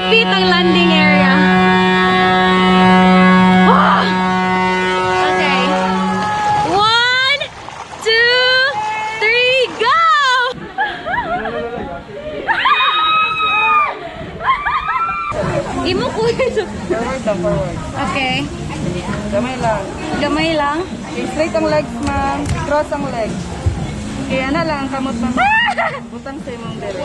Mahigpit ang landing area. Ah! Okay. 1, 2, 3, go! Imo ko Forward lang, forward. Okay. Gamay lang. Gamay lang. Okay, straight ang legs, ma'am. Cross ang legs. Okay, ana lang ang kamot, ma'am. Butang sa imong dere.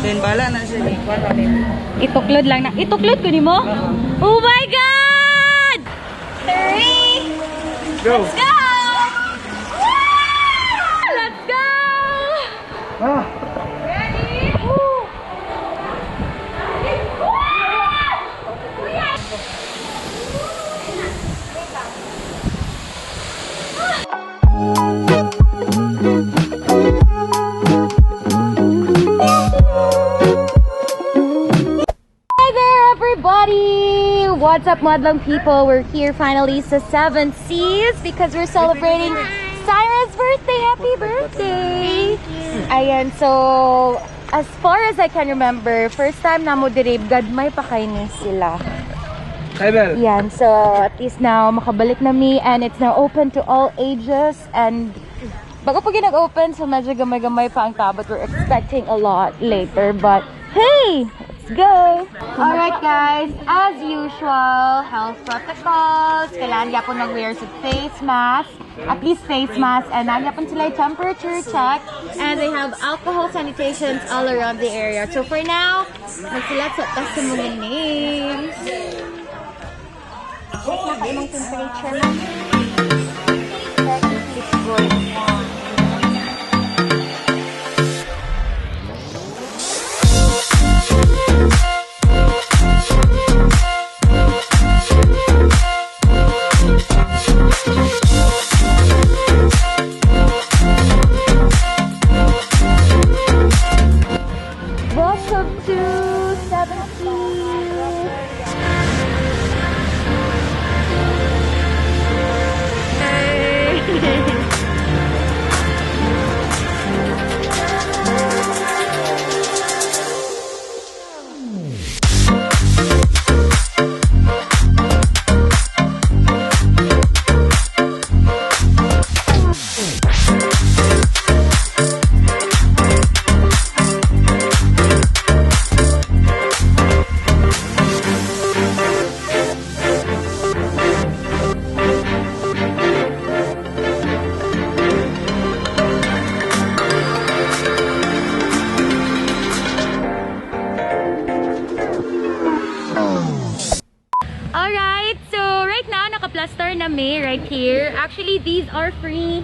Then, bala na siya. Ikuan namin. Ituklod lang na. Ituklod ko nimo? Oh my God! 3. Go! Let's go! Let's go! Ah! Ready? Hi there, everybody! What's up, Madlang people? We're here finally sa Seven Seas because we're celebrating Syra's birthday. Happy birthday! Ayan, so as far as I can remember, first time na mo dirib, gadmay pa kay ni sila. Kaibel! Yan, so at least now makabalik na mi and it's now open to all ages and bago pa ginag-open, so medyo gamay-gamay pa ang tao but we're expecting a lot later. But hey! Let's go! Alright guys, as usual, health protocols. Kailangan yapon mag-wear sa face mask, at least face mask, and nagyapon sila yung temperature check, and they have alcohol sanitations all around the area. So for now, magsilat sa taas sa mga names. Check na ka imong temperature mo. Check if it's good. Welcome to Seven Seas. Alright, so right now naka-plaster na may right here. Actually, these are free.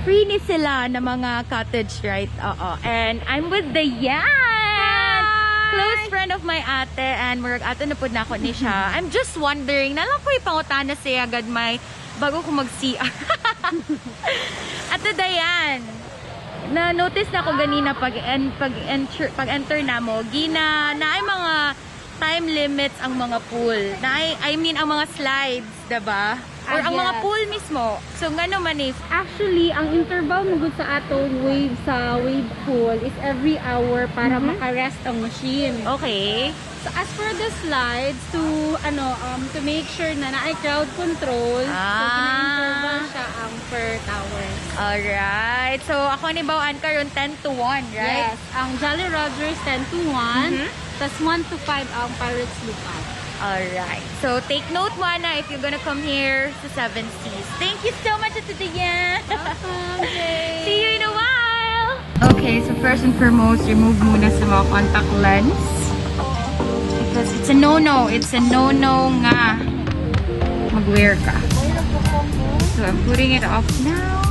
Free ni sila na mga cottage, right? Oo. And I'm with the Yan! Close friend of my ate and murag ato na po na ako ni siya. I'm just wondering, nalang ko ipangutana siya agad may bago ko mag-CR. Ate Dayan, na-notice na ako ganina pag-enter na mo, na ay mga time limits ang mga pool. I mean, ang mga slides, diba? Or ang mga pool mismo. So, nga naman eh. Actually, ang interval mo sa atong wave sa wave pool is every hour para makarest ang machine. Okay. So, as for the slides, to make sure na na-ay crowd control, so, pina-interval siya ang per tower. Alright. So, ako ni Bawaan karon 10 to 1, right? Yes. Ang Jolly Rogers 10 to 1, tas 1 to 5 ang Pirates Lookout. Alright. So, take note mo na if you're gonna come here to Seven Seas. Thank you so much, Ate Dayan. Okay. See you in a while. Okay, so first and foremost, remove muna sa mga contact lens. Because it's a no-no. It's a no-no nga mag-wear ka. So, I'm putting it off now.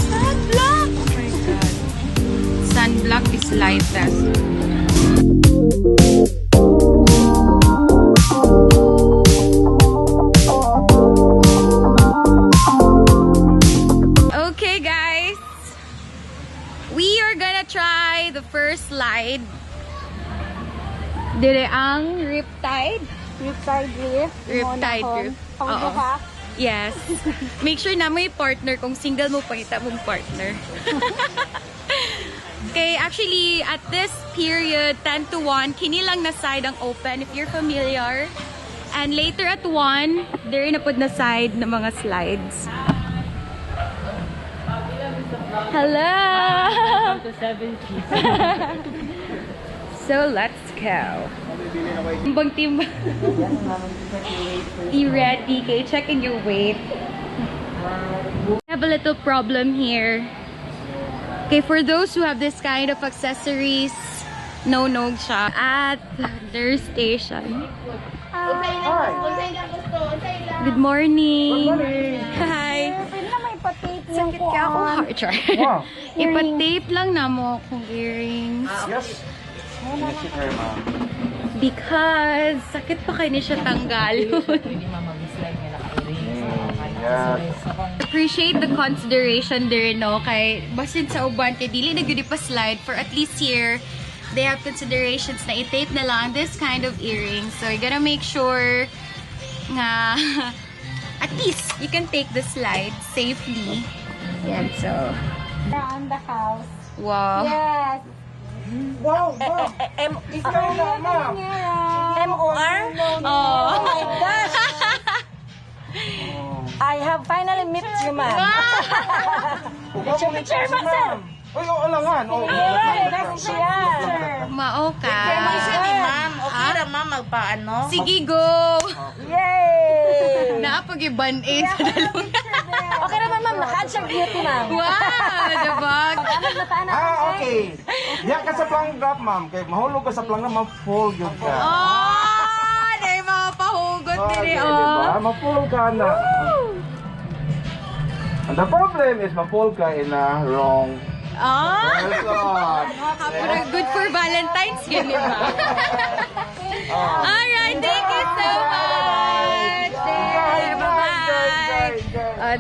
Sunblock! Oh my God. Sunblock is lightest. Okay, guys. We are gonna try the first slide. Dire ang Riptide. Riptide Drift. Riptide Drift. Oo. Yes. Make sure na may partner. Kung single mo, pangita mong partner. Okay, actually, at this period, 10 to 1, kini lang na side ang open if you're familiar. And later at 1, there na pod na side ng mga slides. Hello! So, let's go. Timbang timbang. Be ready, okay? Checking your weight. I have a little problem here. Okay, for those who have this kind of accessories, no siya at their station. Good morning. Hi. Pwede na may pa-tape yung Sakit ka ako. Heart. Ipa-tape lang na mo akong earrings. Yes. Because sakit pa kayo niya siya tanggal. Appreciate the consideration there, no? Kay basin sa uban kay dili na gyud pa slide for at least here. They have considerations na i-tape na lang this kind of earrings. So you gotta make sure nga at least you can take the slide safely. Yan, so on the house. wow. Yes. Wow, wow. Ikaw na, ma'am. M-O-R? Oh. my gosh! I have finally met you, ma'am. Picture, ma'am. Uy, oo langan. Oo, That's siya. Mao ka. Ma'am, okay ra ma'am magpaano? Sige, go! Yay! Naapag-iban aid sa dalawang. Okay naman, ma'am. Naka-add siya beauty, ma'am. Wow! Diba? okay. Diyan ka sa planggap, ma'am. Kaya mahulog ka sa planggap, ma-fold yun ka. Oh! Dahil mga pahugot diri, oh. Diba? Ma-fold ka na. And the problem is, ma-fold ka in a wrong Oh! person. Kapura good for Valentine's, yun, di ba? Alright, thank you so much! There, bye-bye!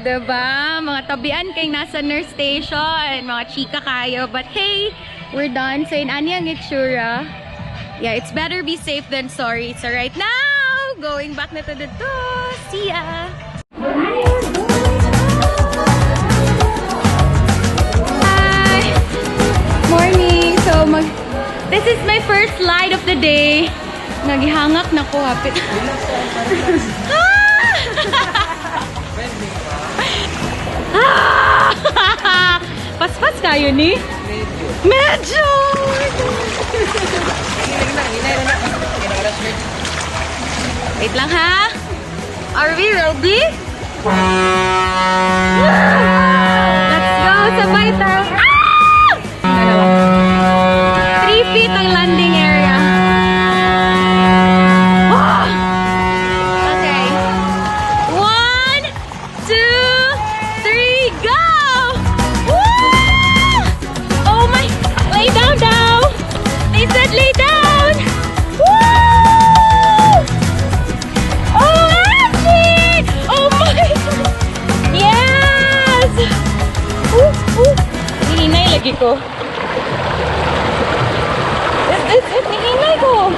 Diba? Mga tabian kay nasa nurse station, mga chika kayo. But hey, we're done. So, inani ang itsura. Yeah, it's better be safe than sorry. So, right now, going back na to the door. See ya! Morning! So, this is my first slide of the day. Nagihangak na ko, hapit. Paspas kayo ni? Medyo! Wait lang ha? Are we ready? Let's go! Sabay tayo! 3 feet ang landing area. Oh! Okay. 1, 2, 3, go! Woo! Oh my! Lay down now! They said lay down! Woo! Oh, Ashley! Oh my! Yes! Hihinay lagi ko. Nihinay ko!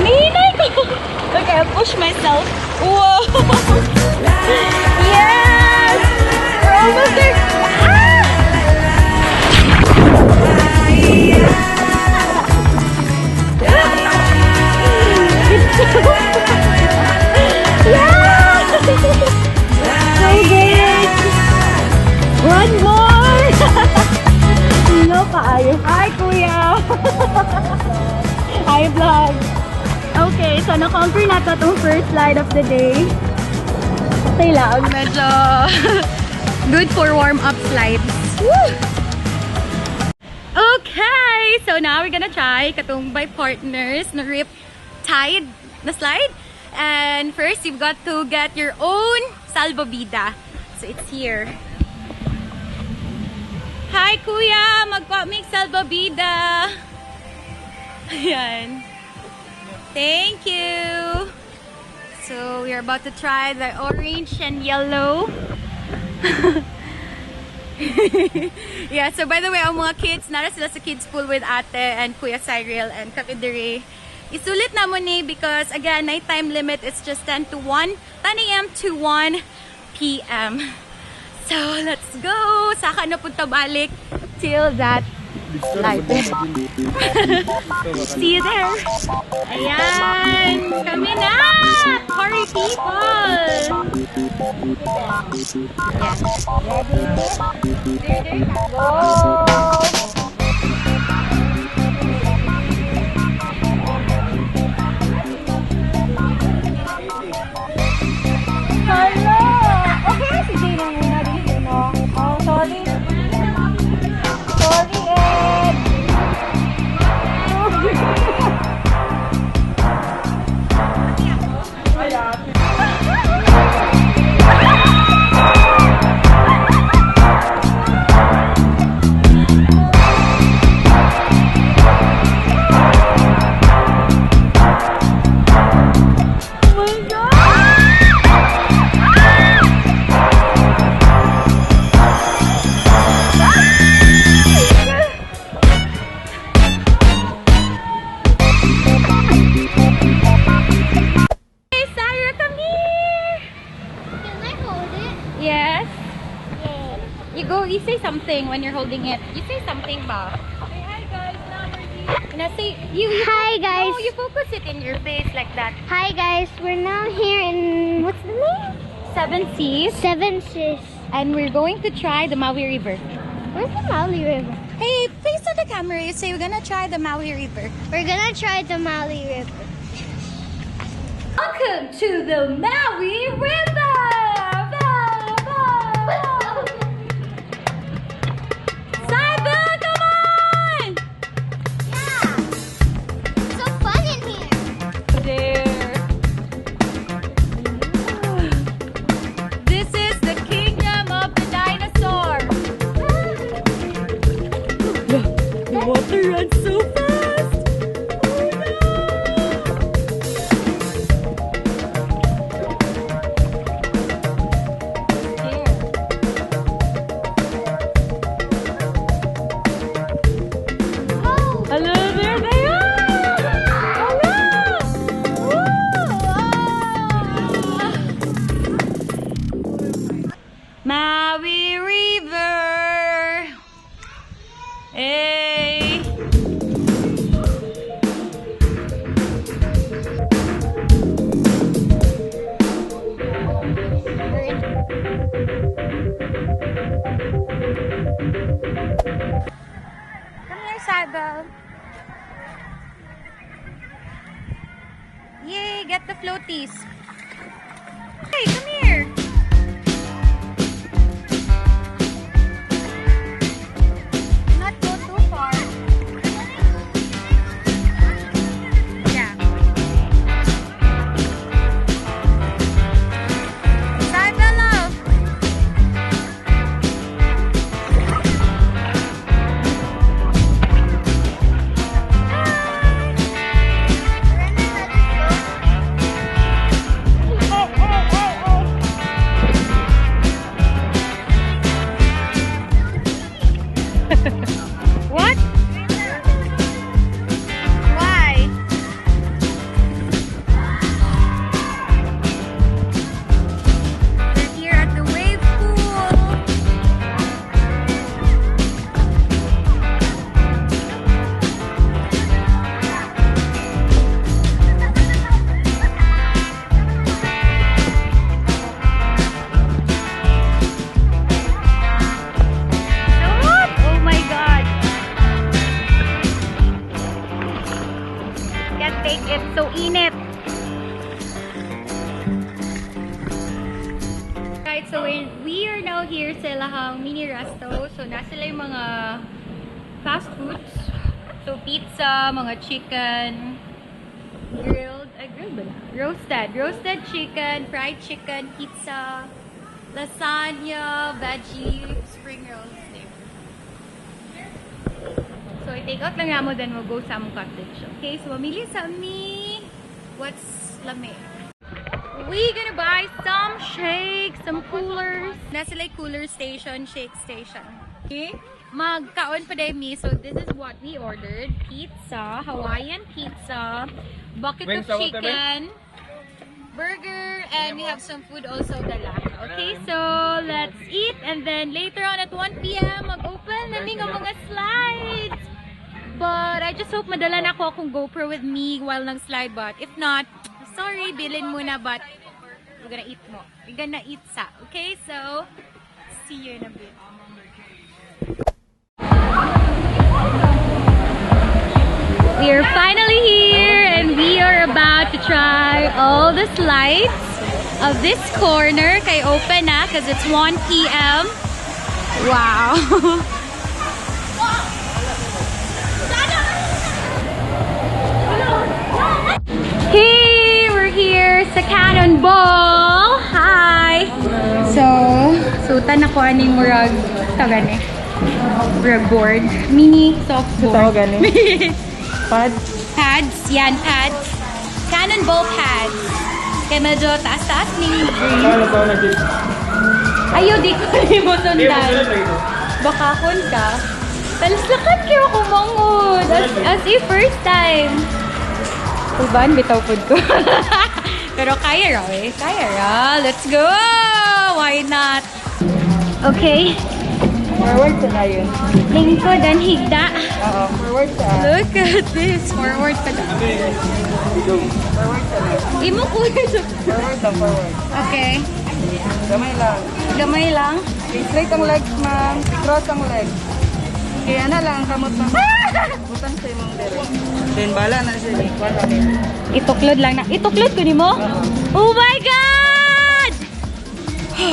Nihinay ko! Okay, I'll push myself. Whoa! Yes! We're almost there! Ah! Yeah! So good! One more! No kaayo. Hi, kuya! Hi, vlog! Okay, so na-conquer na to itong first slide of the day. Okay lang, medyo good for warm-up slides. Woo! Okay, so now we're gonna try katong by partners na rip tide na slide. And first, you've got to get your own salvavida. So it's here. Hi, kuya! Magpa-make salvavida! Ayan. Thank you! So, we're about to try the orange and yellow. Yeah, so by the way, ang mga kids, nara sila sa kids pool with ate and Kuya Cyril and Kapidere. Isulit na mo ni because, again, nighttime limit is just 10 to 1. 10 a.m. to 1 p.m. So, let's go! Saka na punta balik till that light. See you there! Ayan! Kami na! Party people! Yes. Go! Hello! Okay, si Jane ang una dito, no? Oh, sorry. Sorry, Ed! You say something when you're holding it. You say something, ba? Say hi guys, now we're here. Now say you Hi guys. No, you focus it in your face like that. Hi guys, we're now here in what's the name? Seven Seas. Seven Seas. And we're going to try the Maui River. Where's the Maui River? Hey, face to the camera. You say we're gonna try the Maui River. We're gonna try the Maui River. Welcome to the Maui River. Water runs so fast! Oh no! Hello, there they are! Hello! Woo! Maui River! Hey! Yay, get the floaties. Hey, come here. Not go too far. Yeah. Say hello. What? Why? We're here at the wave pool. What? Oh my God. Can't take it. So init. Right, so we are now here sa Lahang Mini Resto. So nasa sila yung mga fast foods. So pizza, mga chicken, grilled ba na? Roasted chicken, fried chicken, pizza, lasagna, veggie, spring rolls. So i-take out lang mo, then we'll go sa among cottage. Okay, so mamili sa me. What's lame? We gonna buy some shakes, some coolers. Nasa like cooler station, shake station. Okay? Magkaon pa din mi. So this is what we ordered. Pizza, Hawaiian pizza, bucket of chicken, burger, and we have some food also dala. Okay, so let's eat, and then later on at 1 p.m. mag-open namin ang mga slides. But I just hope madala na ako akong GoPro with me while nag-slide. But if not, sorry, bilhin muna. But we're gonna eat mo. We're gonna eat sa. Okay, so see you in a bit. We are finally here, and we are about to try all the slides of this corner. Kay open na, because it's 1 p.m. Wow. Hey, we're here sa Cannonball. Hi. So tanako aning murag tagani. Murag board, mini soft board. Pads. Pads, yan pads. Cannonball pads. Kaya medyo taas-taas ni breeze. Ayaw, di ko rin mo sundan. Baka kun ka. Talas lakat kayo kumangod. As if first time. Uban, bitaw food ko. Pero kaya raw eh. Kaya raw. Let's go! Why not? Okay. Forward sa na yun. Lingkod and higda. Oo, forward sa. Look at this. Forward pa daw. Forward sa na. Imo ko Forward lang, forward. Okay. Gamay lang. Gamay lang. Okay, straight ang legs, ma'am. Cross ang legs. Okay, ano lang, kamot ma'am. Butang sa imong dere. Then, bala na siya. Wala rin. Ituklod lang na. Ituklod ko ni mo? Oh my God!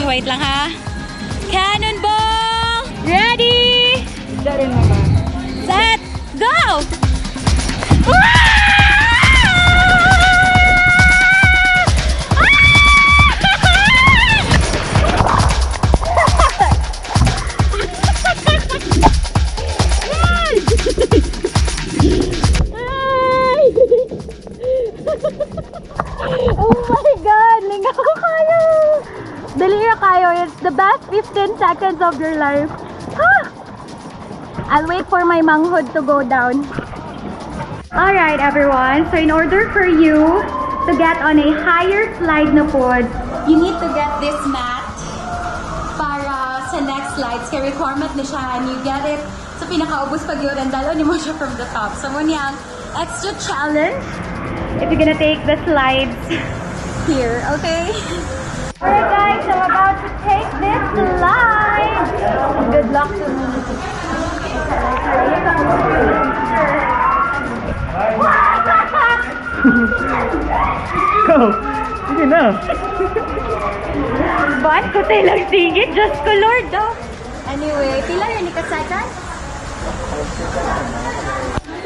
Wait lang ha. Cannonball! Ready! Isda rin naman. Set! Go! Oh my God! Lingaw kayo! Dalira kayo. It's the best 15 seconds of your life. Ah! I'll wait for my manghod to go down. Alright everyone, so in order for you to get on a higher slide na pod, you need to get this mat para sa next slides. Kaya requirement na siya, and you get it sa pinakaubos pag yun, and dalo ni mo siya from the top. So mo niyang extra challenge if you're gonna take the slides here, okay? Alright guys, so I'm about to take this slide. Good luck to me. Go! Sige na. Ba't ko tayo lang singit? Just ko Lord daw. Anyway, pila rin ka second?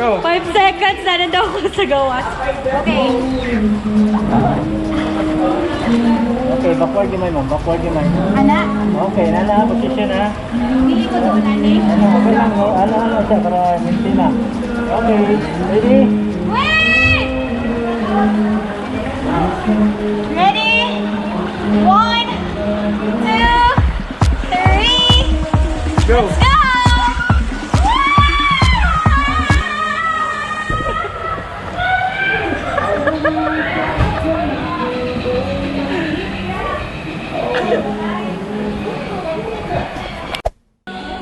Go! 5 seconds na na daw ko sa gawas. Okay. Okay, backward yung ma'am. Backward yung ma'am. Ana, Okay, nala, position ha. hindi ko doon ani. Okay lang, ano siya para maintain na. Okay, ready? Wait! Ready? 1, 2, 3, Go! go!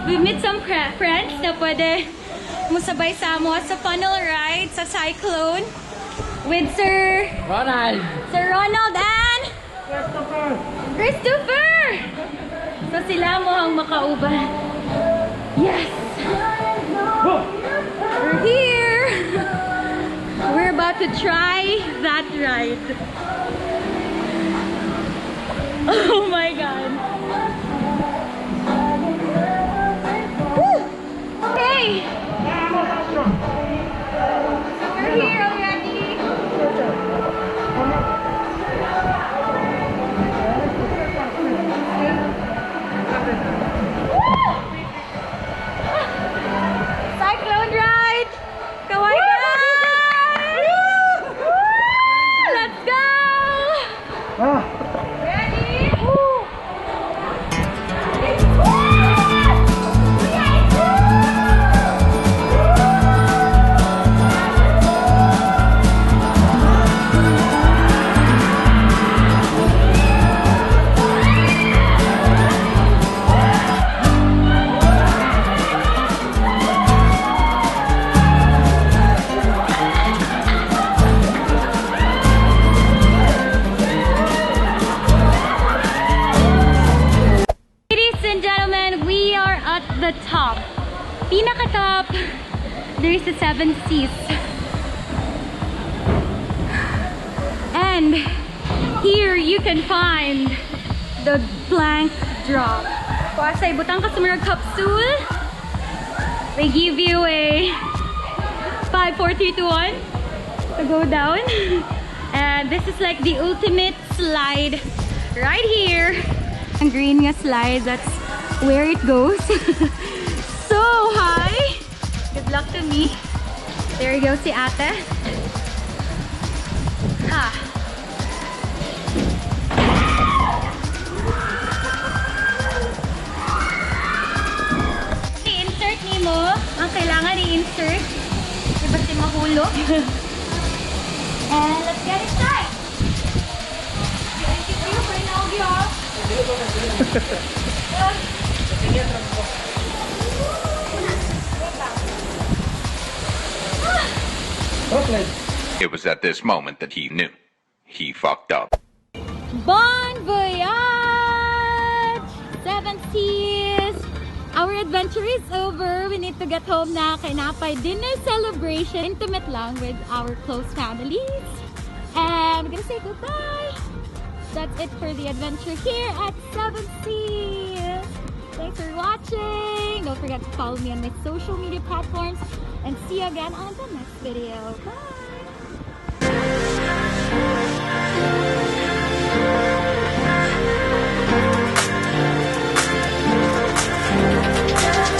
We met some friends na pwede musabay sa mo sa funnel ride sa Cyclone with Sir Ronald and Christopher. So sila mo ang makauban. Yes! We're here! We're about to try that ride. Oh my God! Woo! Okay! So we're here already. Cyclone ride! Kawaii guys! Let's go! Ready? at the top. Pinaka-top, there's the 7 Seas. And here you can find the plank drop. Kung sa ibutang ka sa mga capsule, they give you a 5, 4, 3, 2, 1 to go down. And this is like the ultimate slide right here. Ang green nga slide, that's where it goes. So high. Good luck to me. There you go si ate. Ha. I-insert ni mo. Ang kailangan i-insert. Diba si mahulog? And let's get it started. Thank you for now, y'all. It was at this moment that he knew. He fucked up. Bon voyage! 7 Seas! Our adventure is over. We need to get home na. Kaya napay dinner celebration. Intimate lang with our close families. And we're gonna say goodbye. That's it for the adventure here at 7 Seas. Thanks for watching. Don't forget to follow me on my social media platforms. And see you again on the next video. Bye!